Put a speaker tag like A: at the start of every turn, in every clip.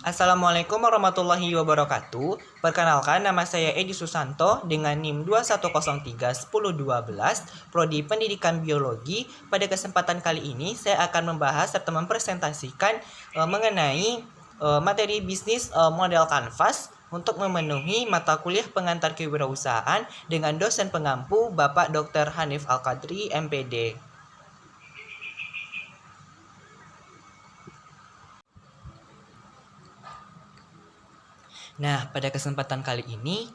A: Assalamualaikum warahmatullahi wabarakatuh. Perkenalkan, nama saya Edi Susanto dengan NIM 21031012, Prodi Pendidikan Biologi. Pada kesempatan kali ini, saya akan membahas serta mempresentasikan mengenai materi bisnis model kanvas untuk memenuhi mata kuliah pengantar kewirausahaan dengan dosen pengampu Bapak Dr. Hanif Al-Qadri, MPD. Nah, pada kesempatan kali ini,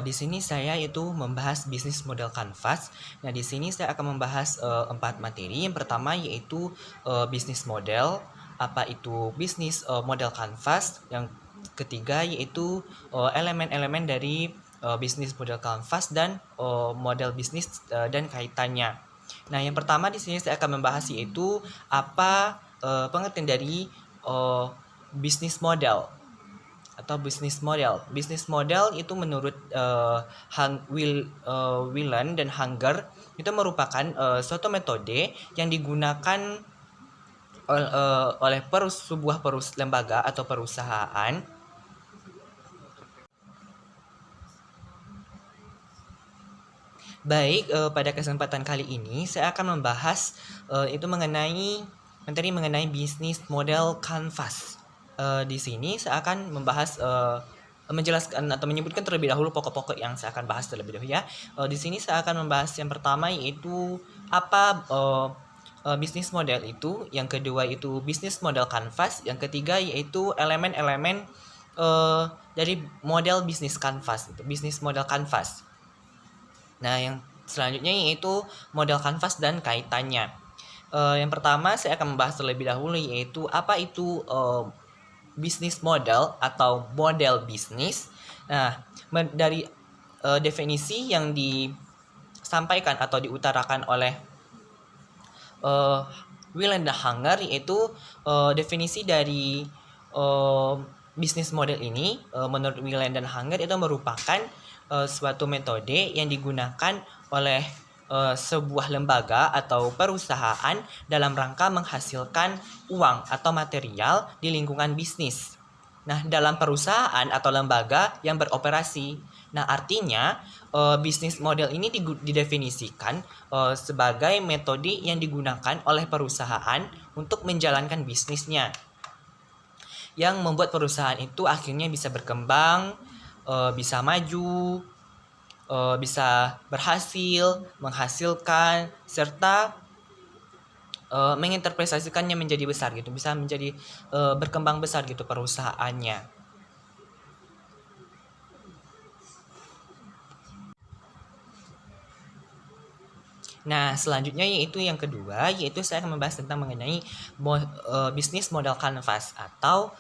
A: di sini saya itu membahas bisnis model kanvas. Nah, di sini saya akan membahas 4 materi. Yang pertama yaitu bisnis model, apa itu bisnis model kanvas. Yang ketiga yaitu elemen-elemen dari bisnis model kanvas dan model bisnis dan kaitannya. Nah, yang pertama di sini saya akan membahas yaitu apa pengertian dari bisnis model atau bisnis model. Bisnis model itu menurut Whelan dan Hanger itu merupakan suatu metode yang digunakan oleh sebuah lembaga atau perusahaan Baik, pada kesempatan kali ini saya akan membahas itu mengenai materi mengenai bisnis model kanvas. Di sini saya akan membahas menjelaskan atau menyebutkan terlebih dahulu pokok-pokok yang saya akan bahas terlebih dahulu ya. Di sini saya akan membahas yang pertama yaitu apa bisnis model itu, yang kedua itu bisnis model kanvas, yang ketiga yaitu elemen-elemen dari model bisnis kanvas itu, bisnis model kanvas. Nah, yang selanjutnya yaitu model kanvas dan kaitannya. Yang pertama saya akan membahas terlebih dahulu yaitu apa itu bisnis model atau model bisnis. Nah, dari definisi yang disampaikan atau diutarakan oleh Whelan dan Hanger yaitu definisi dari bisnis model ini menurut Whelan dan Hanger itu merupakan suatu metode yang digunakan oleh sebuah lembaga atau perusahaan dalam rangka menghasilkan uang atau material di lingkungan bisnis. Nah, dalam perusahaan atau lembaga yang beroperasi. Nah, artinya bisnis model ini didefinisikan sebagai metode yang digunakan oleh perusahaan untuk menjalankan bisnisnya, yang membuat perusahaan itu akhirnya bisa berkembang, bisa maju, bisa berhasil, menghasilkan, serta menginterpretasikannya menjadi besar gitu, bisa menjadi berkembang besar gitu perusahaannya. Nah, selanjutnya yaitu yang kedua, yaitu saya akan membahas tentang mengenai bisnis model kanvas atau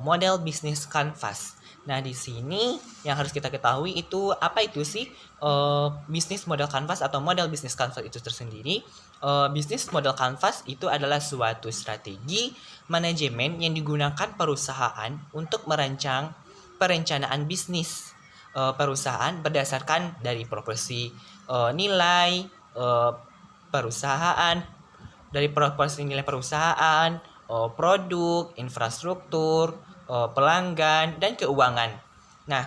A: model bisnis kanvas. Nah, di sini yang harus kita ketahui itu apa itu sih bisnis model kanvas atau model bisnis kanvas itu tersendiri. Bisnis model kanvas itu adalah suatu strategi manajemen yang digunakan perusahaan untuk merancang perencanaan bisnis perusahaan berdasarkan dari proporsi nilai perusahaan, dari proporsi nilai perusahaan, produk, infrastruktur, pelanggan, dan keuangan. Nah,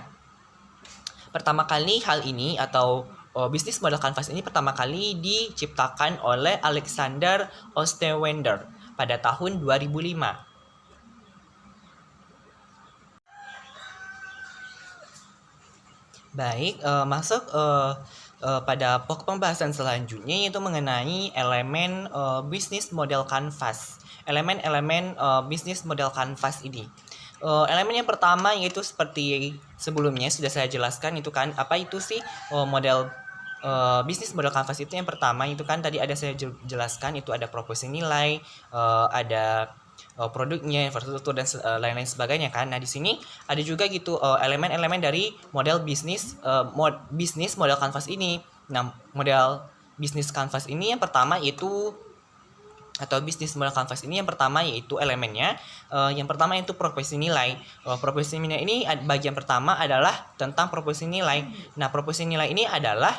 A: pertama kali hal ini atau bisnis model kanvas ini pertama kali diciptakan oleh Alexander Osterwender pada tahun 2005. Baik, masuk pada pokok pembahasan selanjutnya yaitu mengenai elemen bisnis model kanvas. Elemen-elemen bisnis model kanvas ini. Elemen yang pertama yaitu seperti sebelumnya sudah saya jelaskan itu kan apa itu sih model bisnis model kanvas itu. Yang pertama itu kan tadi ada saya jelaskan itu ada proporsi nilai, ada produknya, infrastruktur dan lain-lain sebagainya kan. Nah, di sini ada juga gitu elemen-elemen dari model bisnis bisnis model kanvas ini. Nah, model bisnis kanvas ini yang pertama yaitu atau bisnis model kanvas ini yang pertama yaitu elemennya yang pertama itu proporsi nilai. Proporsi nilai ini bagian pertama adalah tentang proporsi nilai. Nah, proporsi nilai ini adalah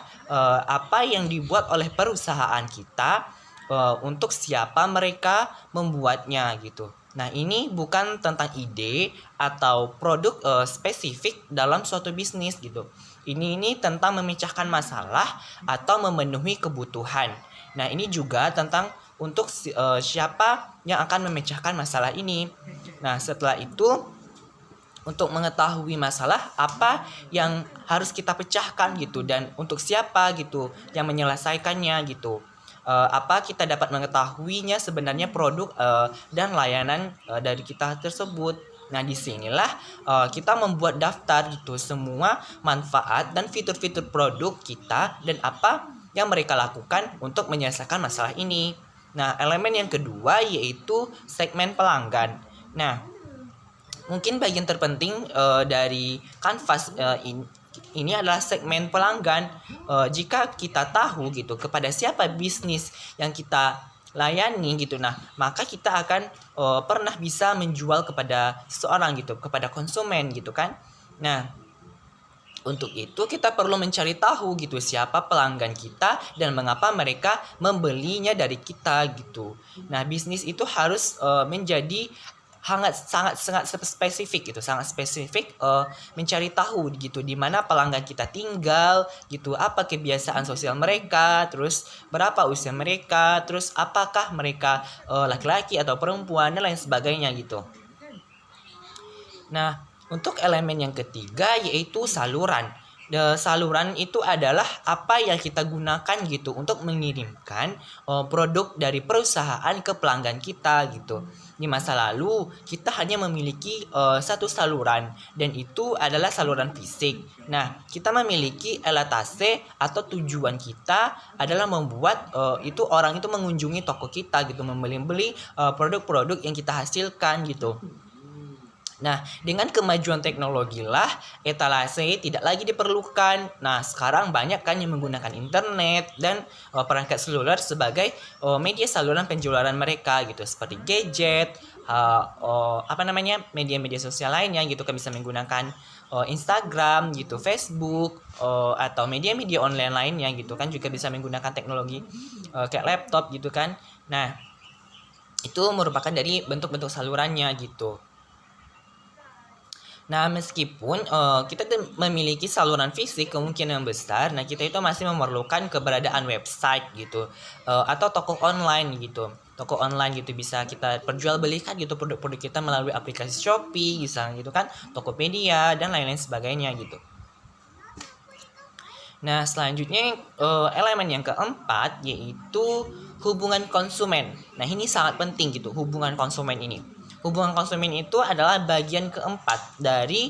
A: apa yang dibuat oleh perusahaan kita untuk siapa mereka membuatnya gitu. Nah, ini bukan tentang ide atau produk spesifik dalam suatu bisnis gitu. Ini tentang memecahkan masalah atau memenuhi kebutuhan. Nah, ini juga tentang untuk siapa yang akan memecahkan masalah ini. Nah, setelah itu untuk mengetahui masalah apa yang harus kita pecahkan gitu dan untuk siapa gitu yang menyelesaikannya gitu. Apa kita dapat mengetahuinya sebenarnya produk dan layanan dari kita tersebut. Nah, disinilah kita membuat daftar gitu semua manfaat dan fitur-fitur produk kita dan apa yang mereka lakukan untuk menyelesaikan masalah ini. Nah, elemen yang kedua yaitu segmen pelanggan. Nah, mungkin bagian terpenting dari kanvas ini adalah segmen pelanggan. Jika kita tahu gitu kepada siapa bisnis yang kita layani gitu, nah maka kita akan pernah bisa menjual kepada seseorang gitu, kepada konsumen gitu kan. Nah, untuk itu kita perlu mencari tahu gitu siapa pelanggan kita dan mengapa mereka membelinya dari kita gitu. Nah, bisnis itu harus menjadi sangat spesifik gitu, sangat spesifik mencari tahu gitu di mana pelanggan kita tinggal gitu, apa kebiasaan sosial mereka, terus berapa usia mereka, terus apakah mereka laki-laki atau perempuan dan lain sebagainya gitu. Nah, untuk elemen yang ketiga yaitu saluran. Saluran itu adalah apa yang kita gunakan gitu untuk mengirimkan produk dari perusahaan ke pelanggan kita gitu. Di masa lalu kita hanya memiliki satu saluran dan itu adalah saluran fisik. Nah, kita memiliki elatase atau tujuan kita adalah membuat itu orang itu mengunjungi toko kita gitu, membeli produk-produk yang kita hasilkan gitu. Nah, dengan kemajuan teknologi lah, etalase tidak lagi diperlukan. Nah, sekarang banyak kan yang menggunakan internet dan perangkat seluler sebagai media saluran penjualan mereka gitu, seperti gadget, media-media sosial lainnya gitu kan, bisa menggunakan Instagram gitu, Facebook, atau media-media online lainnya gitu kan, juga bisa menggunakan teknologi kayak laptop gitu kan. Nah, itu merupakan dari bentuk-bentuk salurannya gitu. Nah, meskipun kita memiliki saluran fisik kemungkinan besar, nah kita itu masih memerlukan keberadaan website gitu, atau toko online gitu. Toko online gitu bisa kita perjualbelikan gitu produk-produk kita melalui aplikasi Shopee, misalnya gitu kan, Tokopedia dan lain-lain sebagainya gitu. Nah, selanjutnya elemen yang keempat yaitu hubungan konsumen. Nah, ini sangat penting gitu, hubungan konsumen ini. Hubungan konsumen itu adalah bagian keempat dari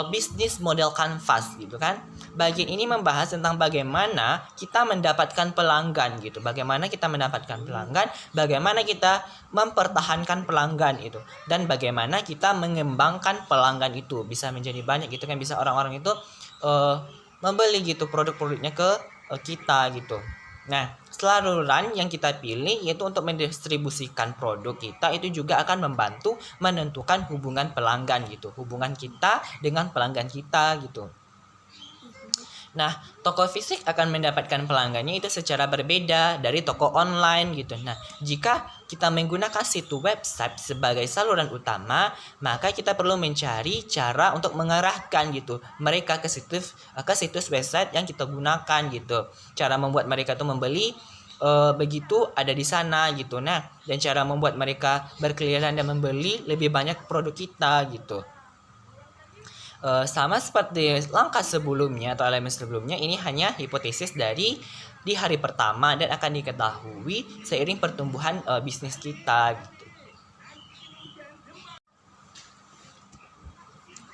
A: bisnis model kanvas gitu kan. Bagian ini membahas tentang bagaimana kita mendapatkan pelanggan gitu. Bagaimana kita mendapatkan pelanggan, bagaimana kita mempertahankan pelanggan itu, dan bagaimana kita mengembangkan pelanggan itu bisa menjadi banyak gitu kan, bisa orang-orang itu membeli gitu produk-produknya ke kita gitu. Nah, saluran yang kita pilih yaitu untuk mendistribusikan produk kita itu juga akan membantu menentukan hubungan pelanggan gitu, hubungan kita dengan pelanggan kita gitu. Nah, toko fisik akan mendapatkan pelanggannya itu secara berbeda dari toko online gitu. Nah, jika kita menggunakan situs website sebagai saluran utama, maka kita perlu mencari cara untuk mengarahkan gitu mereka ke situs website yang kita gunakan gitu. Cara membuat mereka tuh membeli begitu ada di sana gitu. Nah, dan cara membuat mereka berkeliaran dan membeli lebih banyak produk kita gitu. Sama seperti langkah sebelumnya atau elemen sebelumnya, ini hanya hipotesis di hari pertama dan akan diketahui seiring pertumbuhan bisnis kita gitu.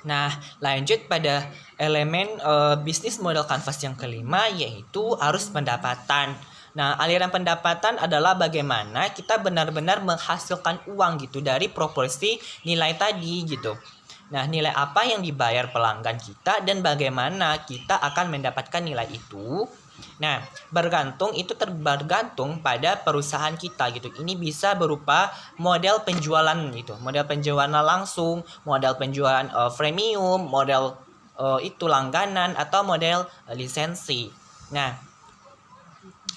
A: Nah, lanjut pada elemen bisnis model kanvas yang kelima yaitu arus pendapatan. Nah, aliran pendapatan adalah bagaimana kita benar-benar menghasilkan uang gitu dari proporsi nilai tadi gitu. Nah, nilai apa yang dibayar pelanggan kita dan bagaimana kita akan mendapatkan nilai itu. Nah, tergantung pada perusahaan kita gitu. Ini bisa berupa model penjualan gitu, model penjualan langsung, model penjualan premium, model itu langganan atau model lisensi. Nah,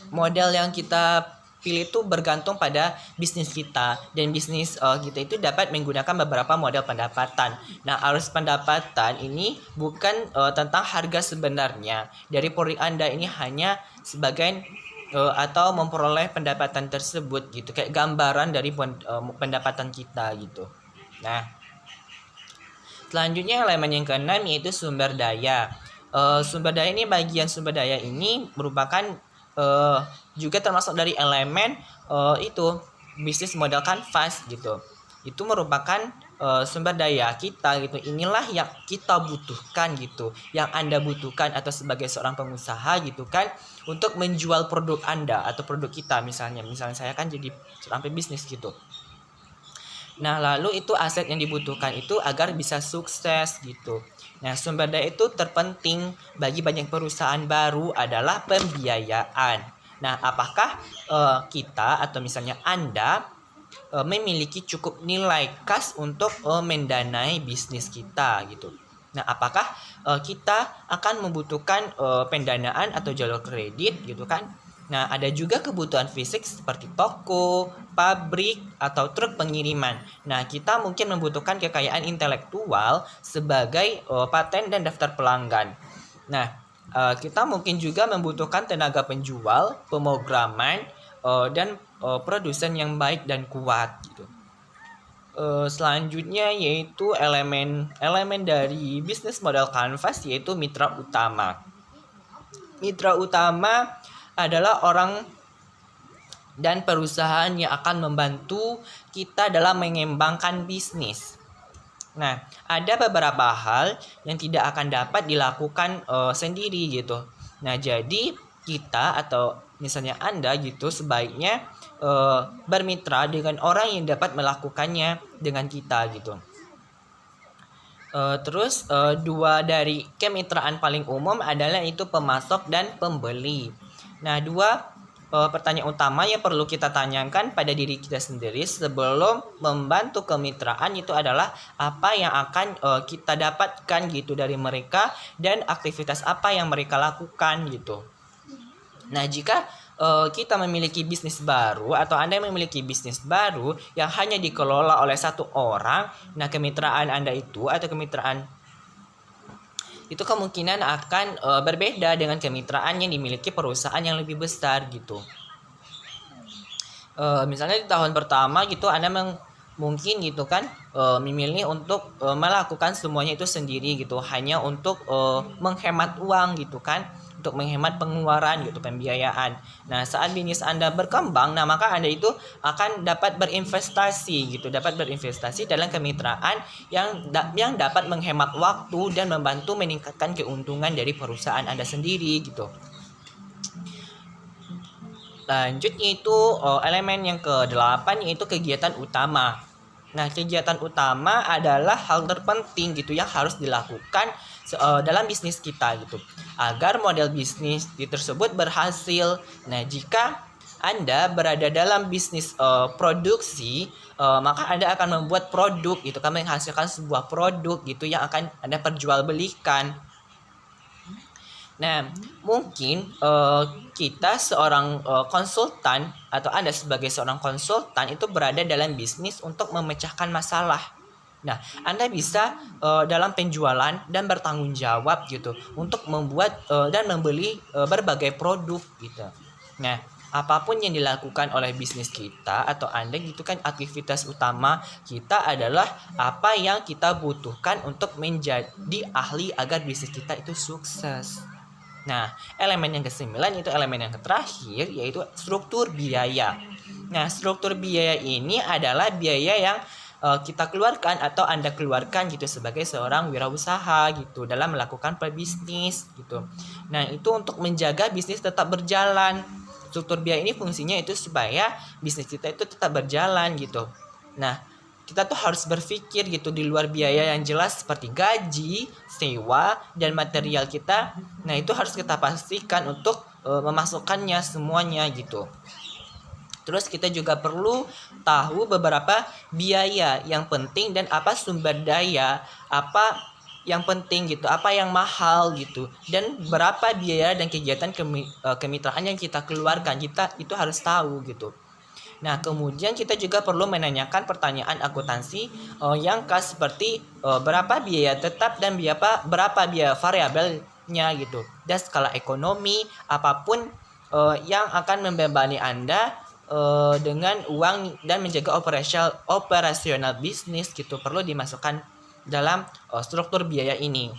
A: model yang kita pilih itu bergantung pada bisnis kita, dan bisnis kita itu dapat menggunakan beberapa model pendapatan. Nah, arus pendapatan ini bukan tentang harga sebenarnya dari produk Anda, ini hanya sebagai atau memperoleh pendapatan tersebut gitu, kayak gambaran dari pendapatan kita gitu. Nah, selanjutnya elemen yang keenam yaitu sumber daya. Sumber daya ini, bagian sumber daya ini merupakan juga termasuk dari elemen itu bisnis model kanvas gitu. Itu merupakan sumber daya kita gitu. Inilah yang kita butuhkan gitu, yang Anda butuhkan atau sebagai seorang pengusaha gitu kan, untuk menjual produk Anda atau produk kita. Misalnya saya kan jadi sampai bisnis gitu. Nah, lalu itu aset yang dibutuhkan itu agar bisa sukses gitu. Nah, sumber daya itu terpenting bagi banyak perusahaan baru adalah pembiayaan. Nah, apakah kita atau misalnya Anda memiliki cukup nilai kas untuk mendanai bisnis kita gitu. Nah, apakah kita akan membutuhkan pendanaan atau jalur kredit gitu kan? Nah, ada juga kebutuhan fisik seperti toko, pabrik, atau truk pengiriman. Nah, kita mungkin membutuhkan kekayaan intelektual sebagai paten dan daftar pelanggan. Nah, kita mungkin juga membutuhkan tenaga penjual, pemrograman, dan produsen yang baik dan kuat gitu. Selanjutnya yaitu elemen dari bisnis model kanvas yaitu mitra utama. Mitra utama adalah orang dan perusahaan yang akan membantu kita dalam mengembangkan bisnis. Nah, ada beberapa hal yang tidak akan dapat dilakukan sendiri gitu. Nah, jadi kita atau misalnya Anda gitu sebaiknya bermitra dengan orang yang dapat melakukannya dengan kita gitu. Terus dua dari kemitraan paling umum adalah itu pemasok dan pembeli. Nah, dua pertanyaan utama yang perlu kita tanyakan pada diri kita sendiri sebelum membantu kemitraan itu adalah apa yang akan kita dapatkan gitu dari mereka dan aktivitas apa yang mereka lakukan gitu. Nah, jika kita memiliki bisnis baru atau Anda memiliki bisnis baru yang hanya dikelola oleh satu orang, nah kemitraan Anda itu atau kemitraan itu kemungkinan akan berbeda dengan kemitraan yang dimiliki perusahaan yang lebih besar gitu. Misalnya di tahun pertama gitu Anda mungkin gitu kan memilih untuk melakukan semuanya itu sendiri gitu, hanya untuk menghemat uang gitu kan, untuk menghemat pengeluaran gitu, pembiayaan. Nah, saat bisnis Anda berkembang, nah maka Anda itu akan dapat berinvestasi gitu, dapat berinvestasi dalam kemitraan yang dapat menghemat waktu dan membantu meningkatkan keuntungan dari perusahaan Anda sendiri gitu. Lanjut yaitu elemen yang ke-8 yaitu kegiatan utama. Nah, kegiatan utama adalah hal terpenting gitu yang harus dilakukan dalam bisnis kita gitu agar model bisnis tersebut berhasil. Nah, jika Anda berada dalam bisnis produksi, maka Anda akan membuat produk gitu kan, menghasilkan sebuah produk gitu yang akan Anda perjualbelikan. Nah, mungkin kita seorang konsultan atau Anda sebagai seorang konsultan itu berada dalam bisnis untuk memecahkan masalah. Nah, Anda bisa dalam penjualan dan bertanggung jawab gitu untuk membuat dan membeli berbagai produk gitu. Nah, apapun yang dilakukan oleh bisnis kita atau Anda gitu kan, aktivitas utama kita adalah apa yang kita butuhkan untuk menjadi ahli agar bisnis kita itu sukses. Nah, elemen yang ke-9 itu elemen yang terakhir yaitu struktur biaya. Nah, struktur biaya ini adalah biaya yang kita keluarkan atau Anda keluarkan gitu sebagai seorang wirausaha gitu dalam melakukan pebisnis gitu. Nah, itu untuk menjaga bisnis tetap berjalan. Struktur biaya ini fungsinya itu supaya bisnis kita itu tetap berjalan gitu. Nah, kita tuh harus berpikir gitu di luar biaya yang jelas seperti gaji, sewa, dan material kita. Nah, itu harus kita pastikan untuk memasukkannya semuanya gitu. Terus kita juga perlu tahu beberapa biaya yang penting dan apa sumber daya, apa yang penting gitu, apa yang mahal gitu, dan berapa biaya dan kegiatan kemitraan yang kita keluarkan, kita itu harus tahu gitu. Nah, kemudian kita juga perlu menanyakan pertanyaan akuntansi yang khas seperti berapa biaya tetap dan berapa biaya variabelnya gitu. Dan skala ekonomi apapun yang akan membebani Anda dengan uang dan menjaga operasional bisnis gitu perlu dimasukkan dalam struktur biaya ini.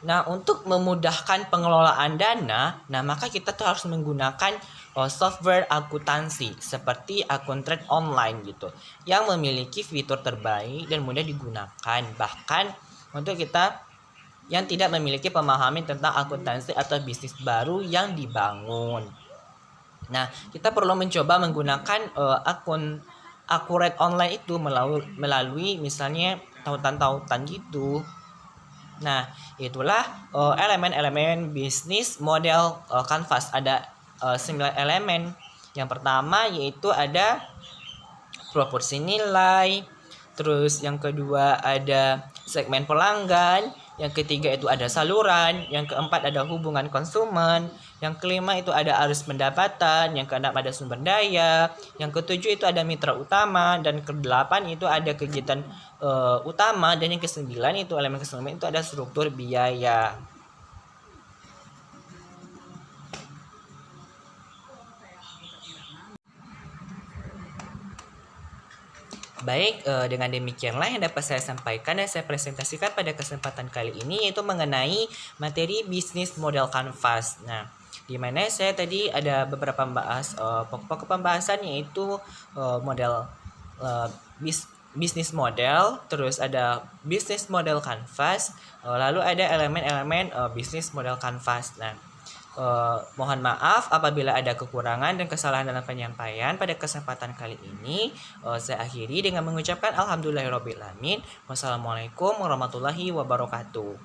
A: Nah, untuk memudahkan pengelolaan dana, nah maka kita tuh harus menggunakan software akuntansi seperti Akuntrade online gitu, yang memiliki fitur terbaik dan mudah digunakan. Bahkan untuk kita yang tidak memiliki pemahaman tentang akuntansi atau bisnis baru yang dibangun. Nah, kita perlu mencoba menggunakan akun Accurate online itu melalui misalnya tautan-tautan gitu. Nah, itulah elemen-elemen bisnis model Canvas. Ada 9 elemen. Yang pertama yaitu ada proporsi nilai. Terus yang kedua ada segmen pelanggan. Yang ketiga itu ada saluran. Yang keempat ada hubungan konsumen. Yang kelima itu ada arus pendapatan. Yang keenam ada sumber daya. Yang ketujuh itu ada mitra utama. Dan kedelapan itu ada kegiatan utama. Dan yang kesembilan itu elemen kesembilan itu ada struktur biaya. Baik, dengan demikianlah yang dapat saya sampaikan dan saya presentasikan pada kesempatan kali ini, yaitu mengenai materi bisnis model Canvas. Nah, di mana saya tadi ada beberapa membahas pokok pembahasan, yaitu model bisnis model, terus ada bisnis model Canvas, lalu ada elemen-elemen bisnis model Canvas. Nah, mohon maaf apabila ada kekurangan dan kesalahan dalam penyampaian pada kesempatan kali ini. Saya akhiri dengan mengucapkan alhamdulillahirobbilalamin. Wassalamualaikum warahmatullahi wabarakatuh.